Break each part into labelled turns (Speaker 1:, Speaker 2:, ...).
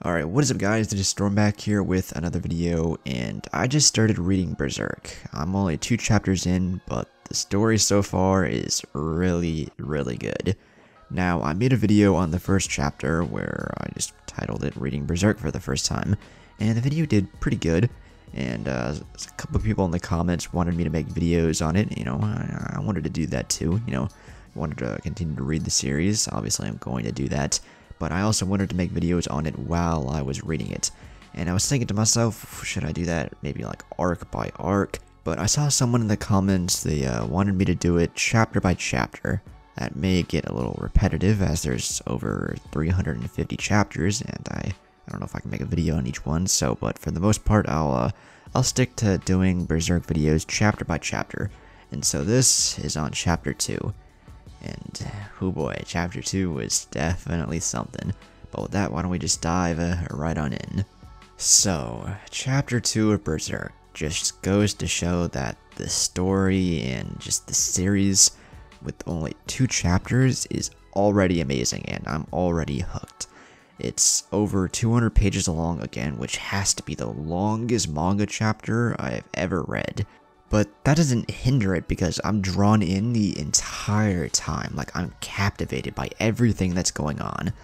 Speaker 1: Alright, what is up guys, this is Storm back here with another video, and I just started reading Berserk. I'm only 2 chapters in, but the story so far is really good. Now, I made a video on the first chapter where I just titled it Reading Berserk for the first time, and the video did pretty good, and a couple of people in the comments wanted me to make videos on it. I wanted to do that too, wanted to continue to read the series. Obviously I'm going to do that. But I also wanted to make videos on it while I was reading it. And I was thinking to myself, should I do that maybe like arc by arc? But I saw someone in the comments, they wanted me to do it chapter by chapter. That may get a little repetitive as there's over 350 chapters, and I don't know if I can make a video on each one. So, but for the most part, I'll stick to doing Berserk videos chapter by chapter. And so this is on chapter 2. And, oh boy, chapter 2 was definitely something. But with that, why don't we just dive right on in. So, chapter 2 of Berserk just goes to show that the story and just the series with only 2 chapters is already amazing, and I'm already hooked. It's over 200 pages long again, which has to be the longest manga chapter I've ever read. But that doesn't hinder it because I'm drawn in the entire time. Like, I'm captivated by everything that's going on.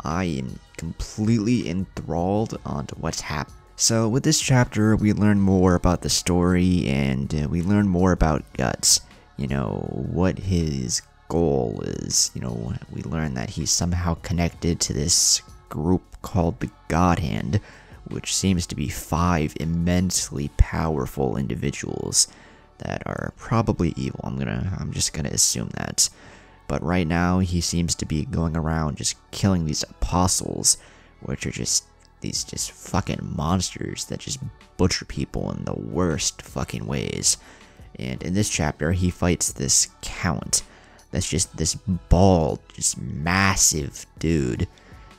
Speaker 1: I am completely enthralled onto what's happening. So with this chapter, we learn more about the story, and we learn more about Guts. What his goal is. We learn that he's somehow connected to this group called the God Hand, which seems to be 5 immensely powerful individuals that are probably evil. I'm just gonna assume that. But right now, he seems to be going around just killing these apostles, which are just these fucking monsters that just butcher people in the worst fucking ways. And in this chapter, he fights this count that's just this bald, just massive dude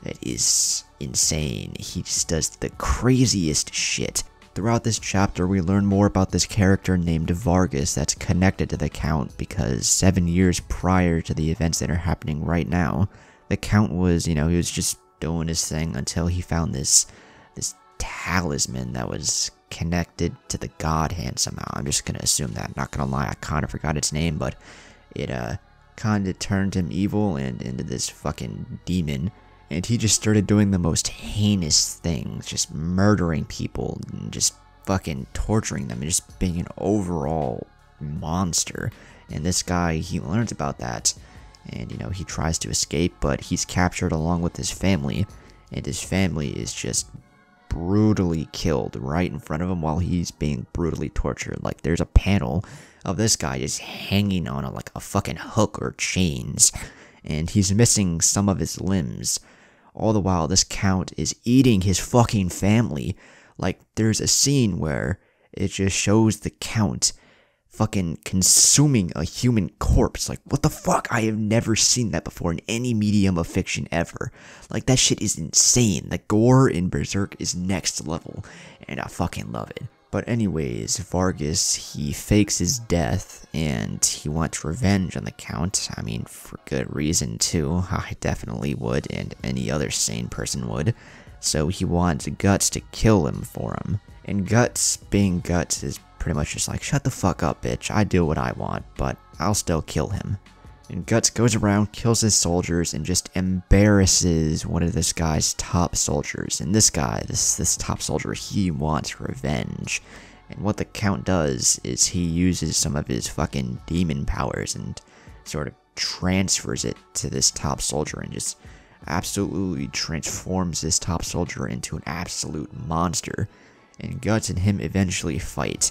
Speaker 1: that is insane. He just does the craziest shit. Throughout this chapter, we learn more about this character named Vargas that's connected to the Count because 7 years prior to the events that are happening right now, the Count was, he was just doing his thing until he found this talisman that was connected to the God Hand somehow. I'm just gonna assume that. Not gonna lie, I kind of forgot its name, but it kind of turned him evil and into this fucking demon. And he just started doing the most heinous things, just murdering people, and just fucking torturing them, and just being an overall monster. And this guy, he learns about that, and he tries to escape, but he's captured along with his family, and his family is just brutally killed right in front of him while he's being brutally tortured. Like, there's a panel of this guy just hanging on like a fucking hook or chains, and he's missing some of his limbs. All the while, this Count is eating his fucking family. Like, there's a scene where it just shows the Count fucking consuming a human corpse. Like, what the fuck? I have never seen that before in any medium of fiction ever. Like, that shit is insane. The gore in Berserk is next level, and I fucking love it. But anyways, Vargas, he fakes his death, and he wants revenge on the Count. I mean, for good reason too. I definitely would, and any other sane person would. So he wants Guts to kill him for him. And Guts, being Guts, is pretty much just like, shut the fuck up, bitch. I do what I want, but I'll still kill him. And Guts goes around, kills his soldiers, and just embarrasses one of this guy's top soldiers. And this guy, this top soldier, he wants revenge. And what the Count does is he uses some of his fucking demon powers and sort of transfers it to this top soldier and just absolutely transforms this top soldier into an absolute monster. And Guts and him eventually fight.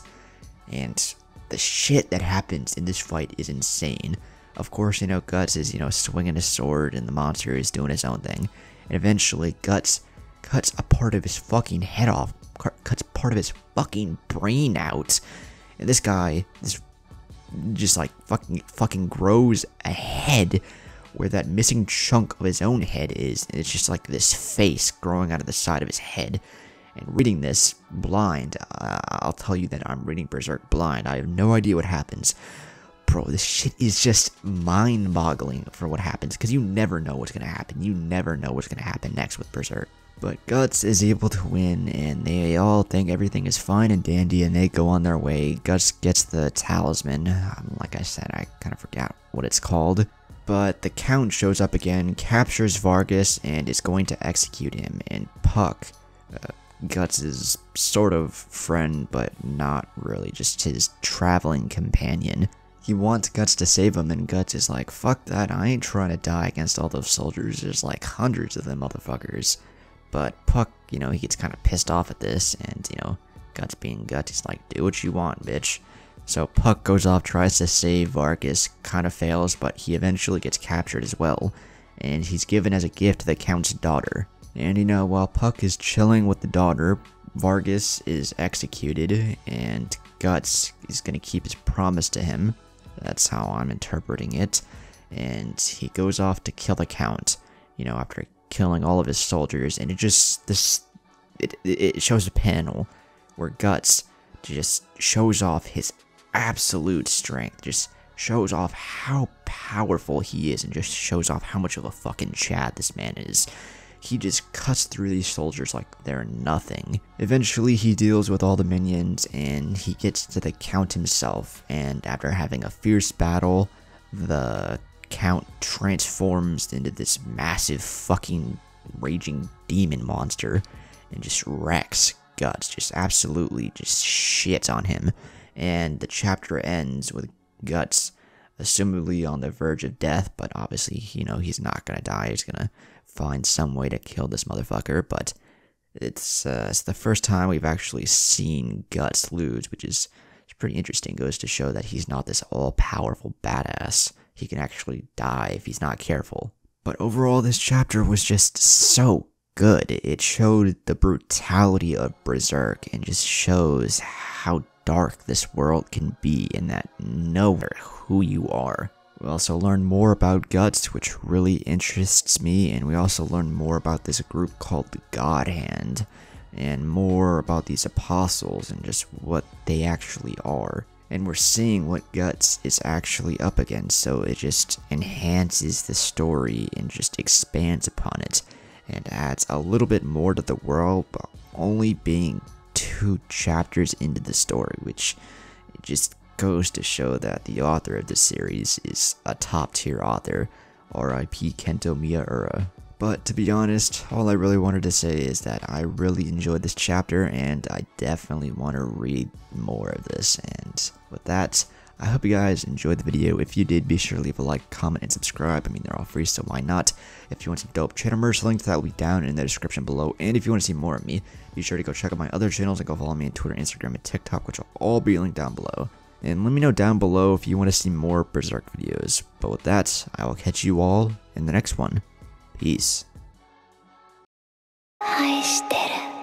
Speaker 1: And the shit that happens in this fight is insane. Of course, Guts is, swinging his sword, and the monster is doing his own thing. And eventually, Guts cuts a part of his fucking head off, cuts part of his fucking brain out. And this guy, just like fucking grows a head where that missing chunk of his own head is. And it's just like this face growing out of the side of his head. And reading this blind, I'll tell you that I'm reading Berserk blind. I have no idea what happens. Bro, this shit is just mind-boggling for what happens, because you never know what's going to happen. You never know what's going to happen next with Berserk. But Guts is able to win, and they all think everything is fine and dandy, and they go on their way. Guts gets the talisman. Like I said, I kind of forgot what it's called. But the Count shows up again, captures Vargas, and is going to execute him. And Puck, Guts' sort of friend, but not really, just his traveling companion. He wants Guts to save him, and Guts is like, fuck that, I ain't trying to die against all those soldiers. There's like hundreds of them motherfuckers. But Puck, he gets kind of pissed off at this, and, Guts being Guts, he's like, do what you want, bitch. So Puck goes off, tries to save Vargas, kind of fails, but he eventually gets captured as well, and he's given as a gift to the Count's daughter. And, while Puck is chilling with the daughter, Vargas is executed, and Guts is going to keep his promise to him. That's how I'm interpreting it. And he goes off to kill the Count, after killing all of his soldiers, and it shows a panel where Guts just shows off his absolute strength, just shows off how powerful he is, and just shows off how much of a fucking Chad this man is. He just cuts through these soldiers like they're nothing. Eventually he deals with all the minions, and he gets to the Count himself, and after having a fierce battle, the Count transforms into this massive fucking raging demon monster and just wrecks Guts, just absolutely just shits on him. And the chapter ends with Guts assumably on the verge of death, but obviously, he's not gonna die. He's gonna find some way to kill this motherfucker, but it's the first time we've actually seen Guts lose, which is pretty interesting. Goes to show that he's not this all-powerful badass. He can actually die if he's not careful. But overall, this chapter was just so good. It showed the brutality of Berserk and just shows how dark this world can be, and that no matter who you are. We also learned more about Guts, which really interests me, and we also learned more about this group called the God Hand, and more about these apostles and just what they actually are. And we're seeing what Guts is actually up against, so it just enhances the story and just expands upon it, and adds a little bit more to the world, but only being 2 chapters into the story, which it just goes to show that the author of this series is a top tier author. R.I.P. Kento Miyaura. But to be honest, all I really wanted to say is that I really enjoyed this chapter, and I definitely want to read more of this. And with that, I hope you guys enjoyed the video. If you did, be sure to leave a like, comment, and subscribe. I mean, they're all free, so why not? If you want some dope channel merch, link to that will be down in the description below. And if you want to see more of me, be sure to go check out my other channels and go follow me on Twitter, Instagram, and TikTok, which will all be linked down below. And let me know down below if you want to see more Berserk videos. But with that, I will catch you all in the next one. Peace. 愛してる